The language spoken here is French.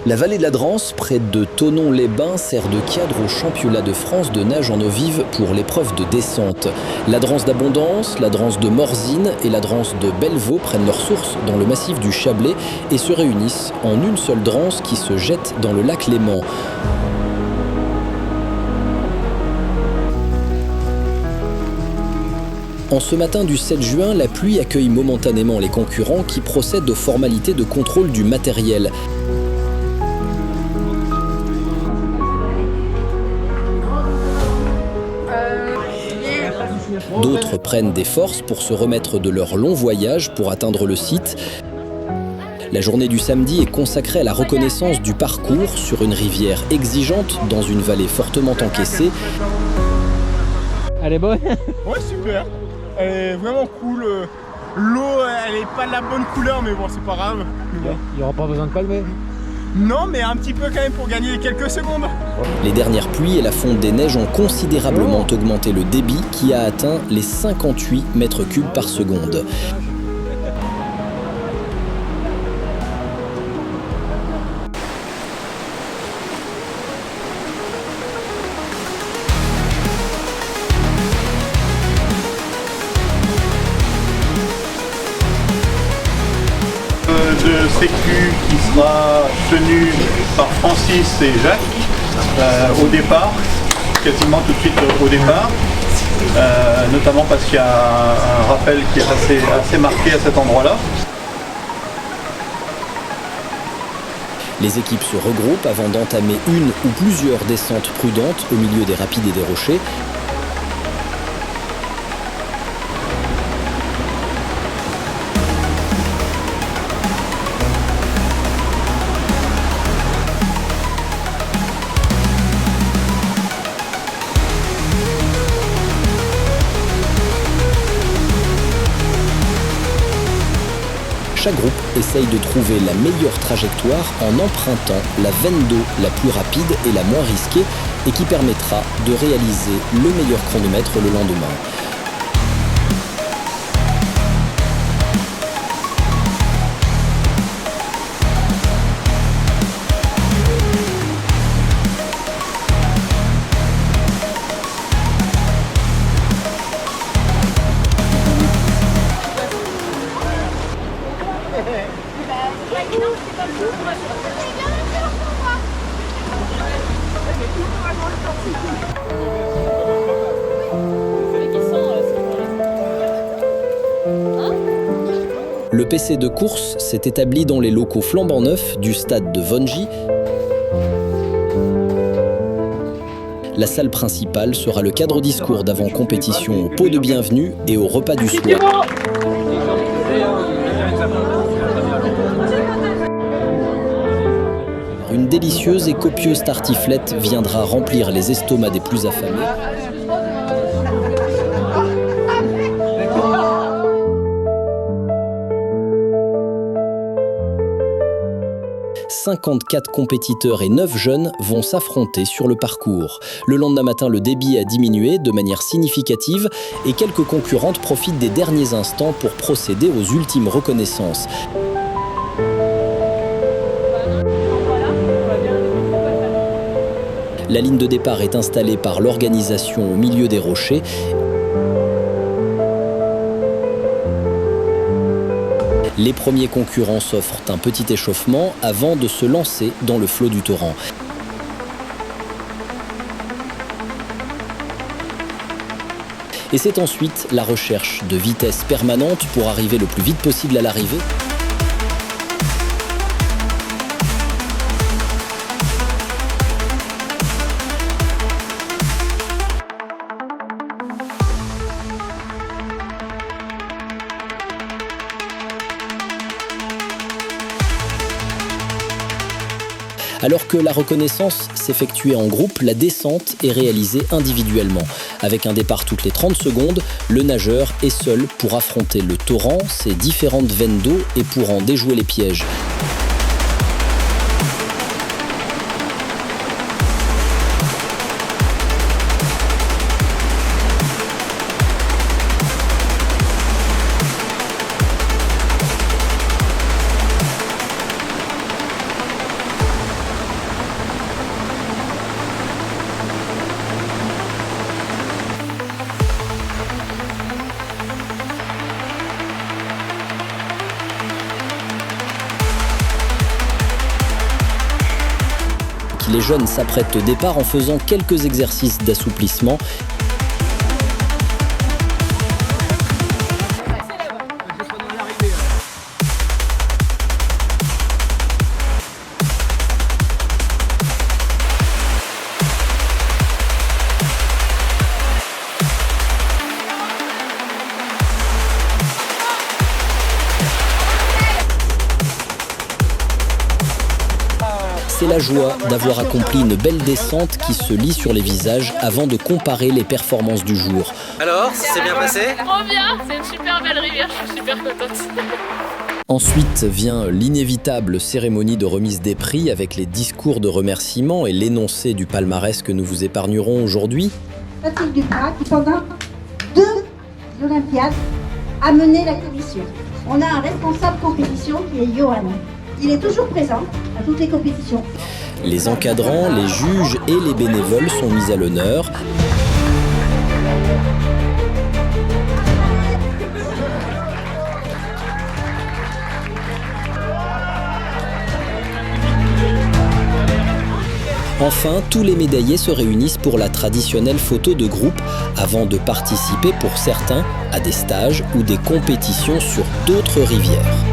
La vallée de la Drance, près de Thonon-les-Bains, sert de cadre au championnat de France de nage en eau vive pour l'épreuve de descente. La Drance d'Abondance, la Drance de Morzine et la Drance de Bellevaux prennent leur source dans le massif du Chablais et se réunissent en une seule Drance qui se jette dans le lac Léman. En ce matin du 7 juin, la pluie accueille momentanément les concurrents qui procèdent aux formalités de contrôle du matériel. D'autres prennent des forces pour se remettre de leur long voyage pour atteindre le site. La journée du samedi est consacrée à la reconnaissance du parcours sur une rivière exigeante dans une vallée fortement encaissée. Elle est bonne? Ouais, super. Elle est vraiment cool. L'eau, elle est pas de la bonne couleur, mais bon, c'est pas grave. Il n'y aura pas besoin de palmer? Non, mais un petit peu quand même pour gagner quelques secondes. Les dernières pluies et la fonte des neiges ont considérablement augmenté le débit qui a atteint les 58 mètres cubes par seconde. De sécu qui sera tenu par Francis et Jacques au départ, quasiment tout de suite au départ, notamment parce qu'il y a un rappel qui est assez marqué à cet endroit-là. Les équipes se regroupent avant d'entamer une ou plusieurs descentes prudentes au milieu des rapides et des rochers. Chaque groupe essaye de trouver la meilleure trajectoire en empruntant la veine d'eau la plus rapide et la moins risquée et qui permettra de réaliser le meilleur chronomètre le lendemain. Le PC de course s'est établi dans les locaux flambant neufs du stade de Vonji. La salle principale sera le cadre discours d'avant-compétition au pot de bienvenue et au repas du soir. Une délicieuse et copieuse tartiflette viendra remplir les estomacs des plus affamés. « 54 compétiteurs et 9 jeunes vont s'affronter sur le parcours. Le lendemain matin, le débit a diminué de manière significative et quelques concurrentes profitent des derniers instants pour procéder aux ultimes reconnaissances. La ligne de départ est installée par l'organisation au milieu des rochers. Les premiers concurrents s'offrent un petit échauffement avant de se lancer dans le flot du torrent. Et c'est ensuite la recherche de vitesse permanente pour arriver le plus vite possible à l'arrivée. Alors que la reconnaissance s'effectuait en groupe, la descente est réalisée individuellement. Avec un départ toutes les 30 secondes, le nageur est seul pour affronter le torrent, ses différentes veines d'eau et pour en déjouer les pièges. technique, les jeunes s'apprêtent au départ en faisant quelques exercices d'assouplissement. C'est la joie d'avoir accompli une belle descente qui se lit sur les visages avant de comparer les performances du jour. Alors, ça s'est bien passé? Trop bien, c'est une super belle rivière, je suis super contente. Ensuite vient l'inévitable cérémonie de remise des prix avec les discours de remerciement et l'énoncé du palmarès que nous vous épargnerons aujourd'hui. Patrick Duprat qui pendant 2 Olympiades a mené la commission. On a un responsable compétition qui est Johan. Il est toujours présent à toutes les compétitions. Les encadrants, les juges et les bénévoles sont mis à l'honneur. Enfin, tous les médaillés se réunissent pour la traditionnelle photo de groupe avant de participer pour certains à des stages ou des compétitions sur d'autres rivières.